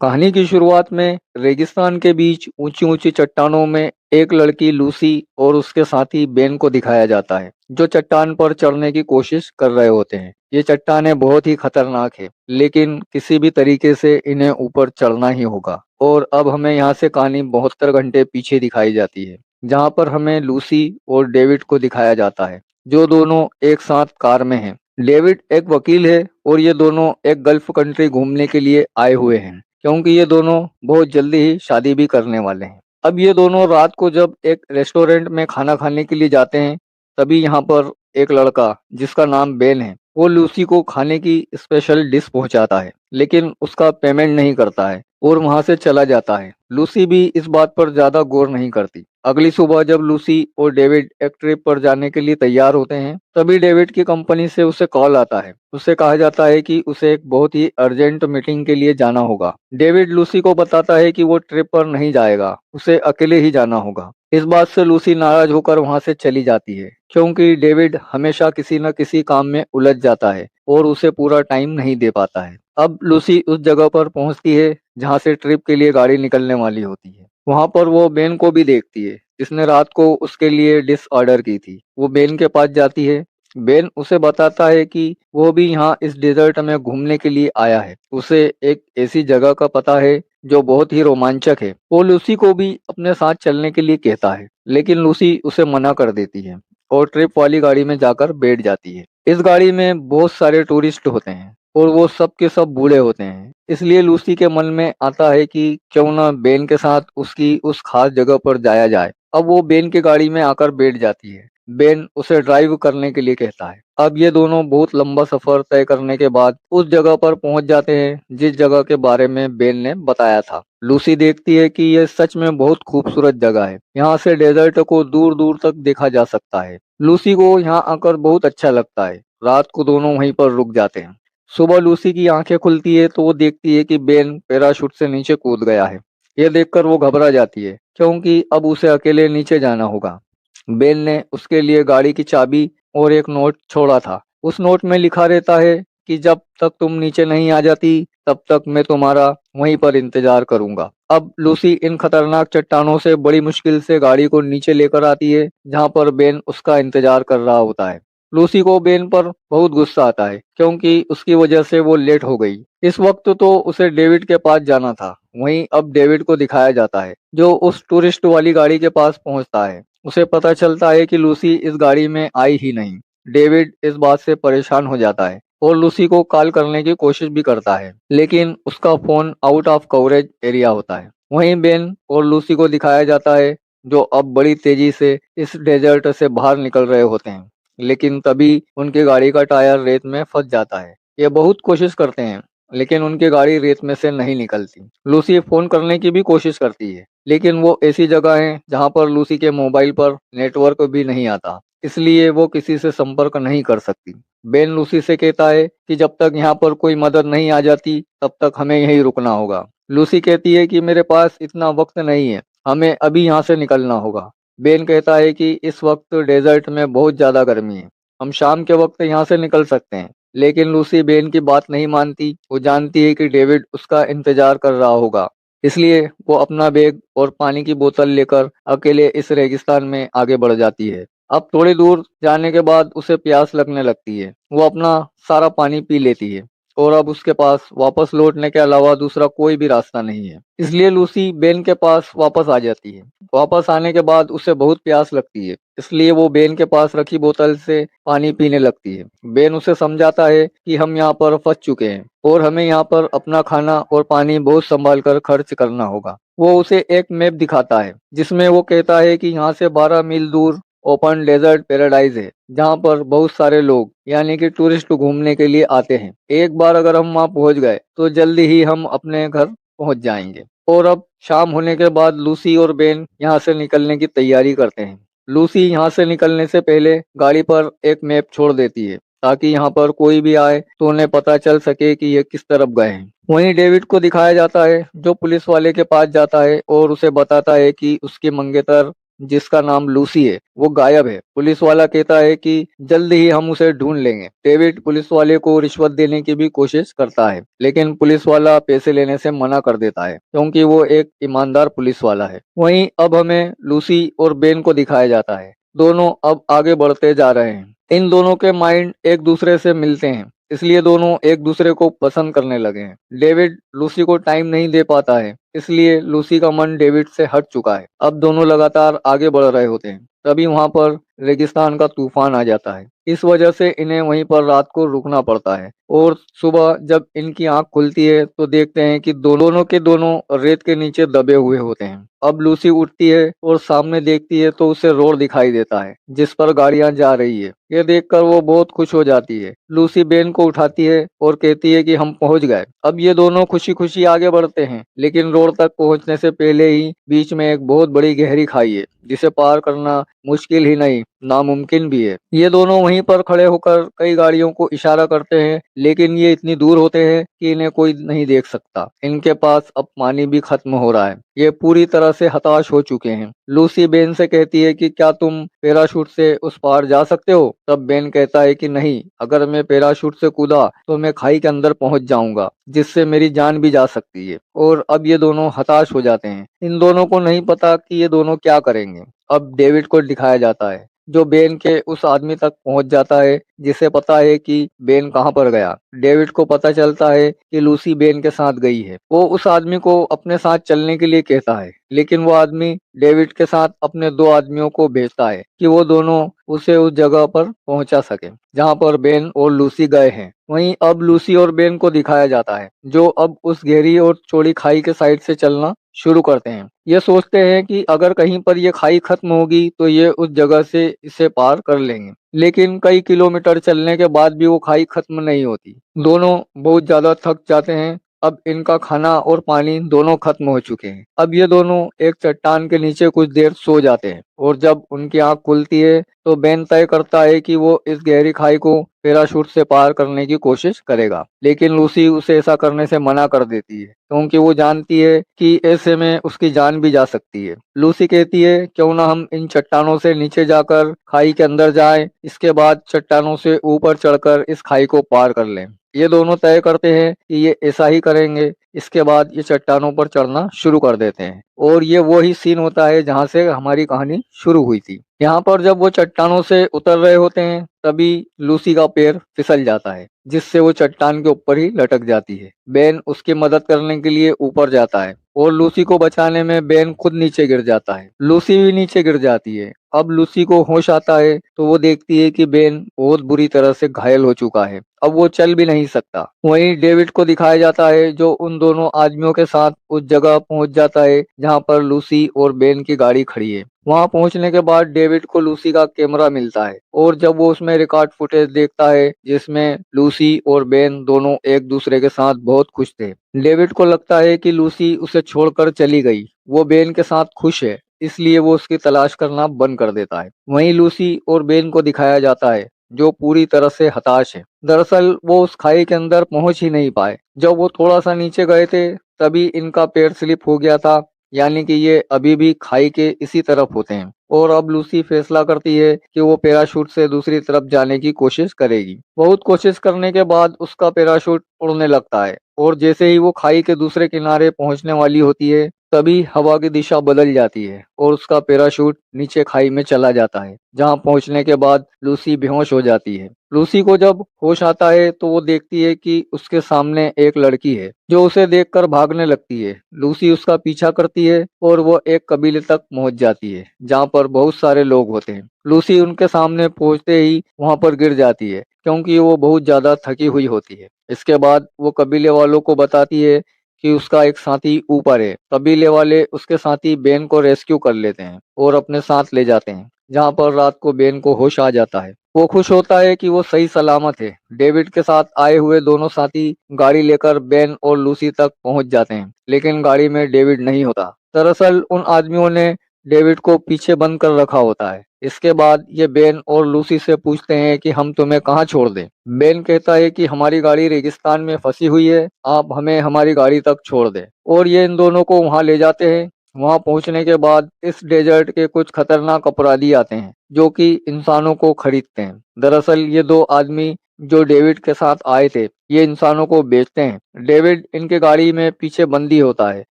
कहानी की शुरुआत में रेगिस्तान के बीच ऊंची ऊंची चट्टानों में एक लड़की लूसी और उसके साथी बेन को दिखाया जाता है जो चट्टान पर चढ़ने की कोशिश कर रहे होते हैं। ये चट्टानें बहुत ही खतरनाक है, लेकिन किसी भी तरीके से इन्हें ऊपर चढ़ना ही होगा। और अब हमें यहाँ से कहानी 72 घंटे पीछे दिखाई जाती है, जहाँ पर हमें लूसी और डेविड को दिखाया जाता है, जो दोनों एक साथ कार में हैं। डेविड एक वकील है और ये दोनों एक गल्फ कंट्री घूमने के लिए आए हुए हैं, क्योंकि ये दोनों बहुत जल्दी ही शादी भी करने वाले हैं। अब ये दोनों रात को जब एक रेस्टोरेंट में खाना खाने के लिए जाते हैं, तभी यहाँ पर एक लड़का जिसका नाम बेन है, वो लूसी को खाने की स्पेशल डिश पहुंचाता है, लेकिन उसका पेमेंट नहीं करता है और वहां से चला जाता है। लूसी भी इस बात पर ज्यादा गौर नहीं करती। अगली सुबह जब लूसी और डेविड एक ट्रिप पर जाने के लिए तैयार होते हैं, तभी डेविड की कंपनी से उसे कॉल आता है। उससे कहा जाता है कि उसे एक बहुत ही अर्जेंट मीटिंग के लिए जाना होगा। डेविड लूसी को बताता है कि वो ट्रिप पर नहीं जाएगा, उसे अकेले ही जाना होगा। इस बात से लूसी नाराज होकर वहां से चली जाती है, क्योंकि डेविड हमेशा किसी न किसी काम में उलझ जाता है और उसे पूरा टाइम नहीं दे पाता है। अब लूसी उस जगह पर पहुंचती है जहां से ट्रिप के लिए गाड़ी निकलने वाली होती है। वहां पर वो बेन को भी देखती है, जिसने रात को उसके लिए डिश ऑर्डर की थी। वो बेन के पास जाती है। बेन उसे बताता है कि वो भी यहाँ इस डेजर्ट में घूमने के लिए आया है। उसे एक ऐसी जगह का पता है जो बहुत ही रोमांचक है। वो लूसी को भी अपने साथ चलने के लिए कहता है, लेकिन लूसी उसे मना कर देती है और ट्रिप वाली गाड़ी में जाकर बैठ जाती है। इस गाड़ी में बहुत सारे टूरिस्ट होते हैं और वो सब के सब बूढ़े होते हैं। इसलिए लूसी के मन में आता है कि क्यों ना बेन के साथ उसकी उस खास जगह पर जाया जाए। अब वो बेन की गाड़ी में आकर बैठ जाती है। बेन उसे ड्राइव करने के लिए कहता है। अब ये दोनों बहुत लंबा सफर तय करने के बाद उस जगह पर पहुंच जाते हैं जिस जगह के बारे में बेन ने बताया था। लूसी देखती है कि यह सच में बहुत खूबसूरत जगह है। यहाँ से डेजर्ट को दूर दूर तक देखा जा सकता है। लूसी को यहाँ आकर बहुत अच्छा लगता है। रात को दोनों वहीं पर रुक जाते हैं। सुबह लूसी की आंखें खुलती है तो वो देखती है कि बेन पैराशूट से नीचे कूद गया है। यह देखकर वो घबरा जाती है, क्योंकि अब उसे अकेले नीचे जाना होगा। बेन ने उसके लिए गाड़ी की चाबी और एक नोट छोड़ा था। उस नोट में लिखा रहता है कि जब तक तुम नीचे नहीं आ जाती, तब तक मैं तुम्हारा वहीं पर इंतजार करूंगा। अब लूसी इन खतरनाक चट्टानों से बड़ी मुश्किल से गाड़ी को नीचे लेकर आती है, जहां पर बेन उसका इंतजार कर रहा होता है। लूसी को बेन पर बहुत गुस्सा आता है, क्योंकि उसकी वजह से वो लेट हो गई। इस वक्त तो उसे डेविड के पास जाना था। वहीं अब डेविड को दिखाया जाता है, जो उस टूरिस्ट वाली गाड़ी के पास पहुंचता है। उसे पता चलता है कि लूसी इस गाड़ी में आई ही नहीं। डेविड इस बात से परेशान हो जाता है और लूसी को कॉल करने की कोशिश भी करता है, लेकिन उसका phone out of coverage area होता है। वहीं बेन और लूसी को दिखाया जाता है, जो अब बड़ी तेजी से इस डेजर्ट से बाहर निकल रहे होते हैं, लेकिन तभी उनकी गाड़ी का टायर रेत में फंस जाता है। ये बहुत कोशिश करते हैं, लेकिन उनकी गाड़ी रेत में से नहीं निकलती। लूसी फोन करने की भी कोशिश करती है, लेकिन वो ऐसी जगह है जहां पर लूसी के मोबाइल पर नेटवर्क भी नहीं आता, इसलिए वो किसी से संपर्क नहीं कर सकती। बेन लूसी से कहता है कि जब तक यहाँ पर कोई मदद नहीं आ जाती, तब तक हमें यहीं रुकना होगा। लूसी कहती है कि मेरे पास इतना वक्त नहीं है, हमें अभी यहाँ से निकलना होगा। बेन कहता है कि इस वक्त डेजर्ट में बहुत ज्यादा गर्मी है, हम शाम के वक्त यहाँ से निकल सकते हैं। लेकिन लूसी बेन की बात नहीं मानती। वो जानती है कि डेविड उसका इंतजार कर रहा होगा, इसलिए वो अपना बैग और पानी की बोतल लेकर अकेले इस रेगिस्तान में आगे बढ़ जाती है। अब थोड़ी दूर जाने के बाद उसे प्यास लगने लगती है। वो अपना सारा पानी पी लेती है और अब उसके पास वापस लौटने के अलावा दूसरा कोई भी रास्ता नहीं है। इसलिए लूसी बेन के पास वापस आ जाती है। वापस आने के बाद उसे बहुत प्यास लगती है, इसलिए वो बेन के पास रखी बोतल से पानी पीने लगती है। बेन उसे समझाता है कि हम यहाँ पर फंस चुके हैं और हमें यहाँ पर अपना खाना और पानी बहुत संभाल कर खर्च करना होगा। वो उसे एक मैप दिखाता है, जिसमें वो कहता है कि यहाँ से 12 मील दूर ओपन डेजर्ट पैराडाइज है, जहाँ पर बहुत सारे लोग यानी कि टूरिस्ट घूमने के लिए आते हैं। एक बार अगर हम वहाँ पहुँच गए तो जल्दी ही हम अपने घर पहुँच जाएंगे। और अब शाम होने के बाद लूसी और बेन यहाँ से निकलने की तैयारी करते हैं। लूसी यहाँ से निकलने से पहले गाड़ी पर एक मैप छोड़ देती है, ताकि यहाँ पर कोई भी आए तो उन्हें पता चल सके कि ये किस तरफ गए हैं। वहीं डेविड को दिखाया जाता है, जो पुलिस वाले के पास जाता है और उसे बताता है कि उसके मंगेतर जिसका नाम लूसी है वो गायब है। पुलिस वाला कहता है कि जल्द ही हम उसे ढूंढ लेंगे। डेविड पुलिस वाले को रिश्वत देने की भी कोशिश करता है, लेकिन पुलिस वाला पैसे लेने से मना कर देता है क्योंकि वो एक ईमानदार पुलिस वाला है। वहीं अब हमें लूसी और बेन को दिखाया जाता है। दोनों अब आगे बढ़ते जा रहे हैं। इन दोनों के माइंड एक दूसरे से मिलते हैं, इसलिए दोनों एक दूसरे को पसंद करने लगे हैं। डेविड लूसी को टाइम नहीं दे पाता है, इसलिए लूसी का मन डेविड से हट चुका है। अब दोनों लगातार आगे बढ़ रहे होते हैं। तभी वहां पर रेगिस्तान का तूफान आ जाता है। इस वजह से इन्हें वहीं पर रात को रुकना पड़ता है और सुबह जब इनकी आंख खुलती है तो देखते हैं कि दोनों के दोनों रेत के नीचे दबे हुए होते हैं। अब लूसी उठती है और सामने देखती है तो उसे रोड दिखाई देता है जिस पर गाड़ियां जा रही है। ये देखकर वो बहुत खुश हो जाती है। लूसी बेन को उठाती है और कहती है कि हम पहुंच गए। अब ये दोनों खुशी खुशी आगे बढ़ते हैं, लेकिन रोड तक पहुंचने से पहले ही बीच में एक बहुत बड़ी गहरी खाई है जिसे पार करना मुश्किल ही नहीं नामुमकिन भी है। ये दोनों वहीं पर खड़े होकर कई गाड़ियों को इशारा करते हैं, लेकिन ये इतनी दूर होते हैं कि इन्हें कोई नहीं देख सकता। इनके पास अब पानी भी खत्म हो रहा है। ये पूरी तरह से हताश हो चुके हैं। लूसी बेन से कहती है कि क्या तुम पैराशूट से उस पार जा सकते हो? तब बेन कहता है कि नहीं, अगर मैं पैराशूट से कूदा तो मैं खाई के अंदर पहुंच जाऊंगा, जिससे मेरी जान भी जा सकती है। और अब ये दोनों हताश हो जाते हैं। इन दोनों को नहीं पता कि ये दोनों क्या करेंगे। अब डेविड को दिखाया जाता है जो बेन के उस आदमी तक पहुंच जाता है जिसे पता है कि बेन कहां पर गया। डेविड को पता चलता है कि लूसी बेन के साथ गई है। वो उस आदमी को अपने साथ चलने के लिए कहता है, लेकिन वो आदमी डेविड के साथ अपने दो आदमियों को भेजता है कि वो दोनों उसे उस जगह पर पहुंचा सके जहां पर बेन और लूसी गए हैं। वहीं अब लूसी और बेन को दिखाया जाता है जो अब उस गहरी और चौड़ी खाई के साइड से चलना शुरू करते हैं। ये सोचते हैं कि अगर कहीं पर ये खाई खत्म होगी तो ये उस जगह से इसे पार कर लेंगे, लेकिन कई किलोमीटर चलने के बाद भी वो खाई खत्म नहीं होती। दोनों बहुत ज्यादा थक जाते हैं। अब इनका खाना और पानी दोनों खत्म हो चुके हैं। अब ये दोनों एक चट्टान के नीचे कुछ देर सो जाते हैं और जब उनकी आंख खुलती है तो बेन तय करता है कि वो इस गहरी खाई को पैराशूट से पार करने की कोशिश करेगा, लेकिन लूसी उसे ऐसा करने से मना कर देती है क्योंकि वो जानती है कि ऐसे में उसकी जान भी जा सकती है। लूसी कहती है क्यों ना हम इन चट्टानों से नीचे जाकर खाई के अंदर जाएं, इसके बाद चट्टानों से ऊपर चढ़कर इस खाई को पार कर लें। ये दोनों तय करते हैं कि ये ऐसा ही करेंगे। इसके बाद ये चट्टानों पर चढ़ना शुरू कर देते हैं और ये वो ही सीन होता है जहाँ से हमारी कहानी शुरू हुई थी। यहाँ पर जब वो चट्टानों से उतर रहे होते हैं तभी लूसी का पैर फिसल जाता है जिससे वो चट्टान के ऊपर ही लटक जाती है। बेन उसकी मदद करने के लिए ऊपर जाता है और लूसी को बचाने में बेन खुद नीचे गिर जाता है। लूसी भी नीचे गिर जाती है। अब लूसी को होश आता है तो वो देखती है कि बेन बहुत बुरी तरह से घायल हो चुका है। अब वो चल भी नहीं सकता। वहीं डेविड को दिखाया जाता है जो उन दोनों आदमियों के साथ उस जगह पहुंच जाता है जहां पर लूसी और बेन की गाड़ी खड़ी है। वहां पहुंचने के बाद डेविड को लूसी का कैमरा मिलता है और जब वो उसमें रिकॉर्ड फुटेज देखता है जिसमें लूसी और बेन दोनों एक दूसरे के साथ बहुत खुश थे। डेविड को लगता है कि लूसी उसे छोड़कर चली गई। वो बेन के साथ खुश है, इसलिए वो उसकी तलाश करना बंद कर देता है। वहीं लूसी और बेन को दिखाया जाता है जो पूरी तरह से हताश है। दरअसल वो उस खाई के अंदर पहुंच ही नहीं पाए। जब वो थोड़ा सा नीचे गए थे तभी इनका पैर स्लिप हो गया था, यानी कि ये अभी भी खाई के इसी तरफ होते हैं। और अब लूसी फैसला करती है कि वो पैराशूट से दूसरी तरफ जाने की कोशिश करेगी। बहुत कोशिश करने के बाद उसका पैराशूट उड़ने लगता है और जैसे ही वो खाई के दूसरे किनारे पहुंचने वाली होती है तभी हवा की दिशा बदल जाती है और उसका पैराशूट नीचे खाई में चला जाता है, जहां पहुंचने के बाद लूसी बेहोश हो जाती है। लूसी को जब होश आता है तो वो देखती है कि उसके सामने एक लड़की है जो उसे देखकर भागने लगती है। लूसी उसका पीछा करती है और वो एक कबीले तक पहुंच जाती है जहां पर बहुत सारे लोग होते हैं। लूसी उनके सामने पहुंचते ही वहां पर गिर जाती है क्योंकि वो बहुत ज्यादा थकी हुई होती है। इसके बाद वो कबीले वालों को बताती है कि उसका एक साथी ऊपर है। कबीले वाले उसके साथी बेन को रेस्क्यू कर लेते हैं और अपने साथ ले जाते हैं, जहां पर रात को बेन को होश आ जाता है। वो खुश होता है कि वो सही सलामत है। डेविड के साथ आए हुए दोनों साथी गाड़ी लेकर बेन और लूसी तक पहुंच जाते हैं, लेकिन गाड़ी में डेविड नहीं होता। दरअसल उन आदमियों ने डेविड को पीछे बंद कर रखा होता है। इसके बाद ये बेन और लूसी से पूछते हैं कि हम तुम्हें कहाँ छोड़ दें। बेन कहता है कि हमारी गाड़ी रेगिस्तान में फंसी हुई है, आप हमें हमारी गाड़ी तक छोड़ दें। और ये इन दोनों को वहां ले जाते हैं वहां पहुंचने के बाद इस डेजर्ट के कुछ खतरनाक अपराधी आते हैं जो कि इंसानों को खरीदते हैं। दरअसल ये दो आदमी जो डेविड के साथ आए थे, ये इंसानों को बेचते हैं। डेविड इनके गाड़ी में पीछे बंदी होता है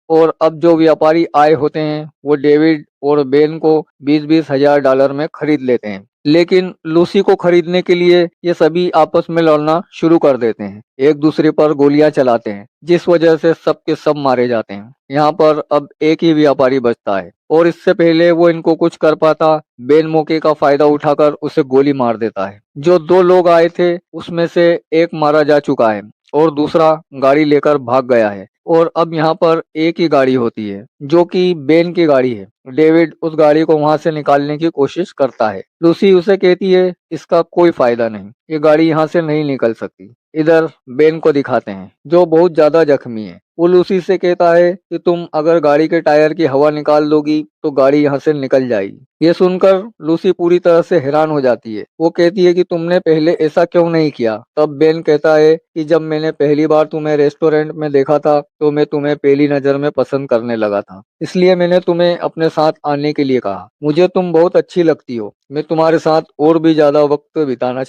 और अब जो व्यापारी आए होते हैं वो डेविड और बेन को 20-20 हजार डॉलर में खरीद लेते हैं। लेकिन लूसी को खरीदने के लिए ये सभी आपस में लड़ना शुरू कर देते हैं, एक दूसरे पर गोलियां चलाते हैं, जिस वजह से सब के सब मारे जाते हैं। यहाँ पर अब एक ही व्यापारी बचता है और इससे पहले वो इनको कुछ कर पाता, बेन मौके का फायदा उठाकर उसे गोली मार देता है। जो दो लोग आए थे उसमें से एक मारा जा चुका है और दूसरा गाड़ी लेकर भाग गया है और अब यहाँ पर एक ही गाड़ी होती है जो कि बेन की गाड़ी है। डेविड उस गाड़ी को वहां से निकालने की कोशिश करता है। लूसी उसे कहती है इसका कोई फायदा नहीं, ये गाड़ी यहाँ से नहीं निकल सकती। इधर बेन को दिखाते हैं जो बहुत ज्यादा जख्मी है। वो लूसी से कहता है कि तुम अगर गाड़ी के टायर की हवा निकाल दोगी तो गाड़ी यहाँ से निकल जाएगी। ये सुनकर लूसी पूरी तरह से हैरान हो जाती है। वो कहती है कि तुमने पहले ऐसा क्यों नहीं किया। तब बेन कहता है कि जब मैंने पहली बार तुम्हें रेस्टोरेंट में देखा था तो मैं तुम्हें पहली नजर में पसंद करने लगा था, इसलिए मैंने तुम्हें अपने साथ आने के लिए कहा। मुझे तुम बहुत अच्छी लगती हो, मैं तुम्हारे साथ और भी ज्यादा वक्त बिताना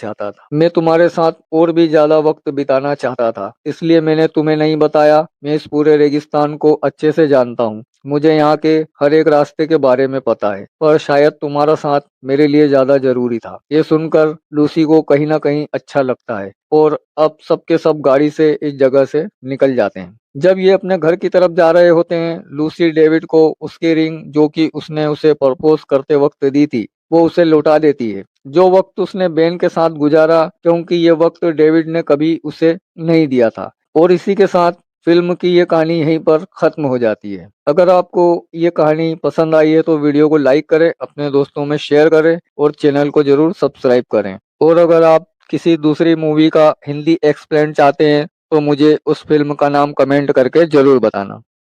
चाहता था। इसलिए मैंने तुम्हें नहीं बताया। मैं इस पूरे रेगिस्तान को अच्छे से जानता हूँ, मुझे यहाँ के हर एक रास्ते के बारे में पता है, पर शायद तुम्हारा साथ मेरे लिए ज्यादा जरूरी था। ये सुनकर लूसी को कहीं ना कहीं अच्छा लगता है और अब सबके सब गाड़ी से इस जगह से निकल जाते हैं। जब ये अपने घर की तरफ जा रहे होते हैं, लूसी डेविड को उसकी रिंग जो कि उसने उसे प्रपोज करते वक्त दी थी वो उसे लौटा देती है। जो वक्त उसने बेन के साथ गुजारा, क्योंकि ये वक्त डेविड ने कभी उसे नहीं दिया था। और इसी के साथ फिल्म की ये कहानी यहीं पर खत्म हो जाती है। अगर आपको ये कहानी पसंद आई है तो वीडियो को लाइक करें, अपने दोस्तों में शेयर करें और चैनल को जरूर सब्सक्राइब करें। और अगर आप किसी दूसरी मूवी का हिंदी एक्सप्लेन चाहते हैं तो मुझे उस फिल्म का नाम कमेंट करके जरूर बताना।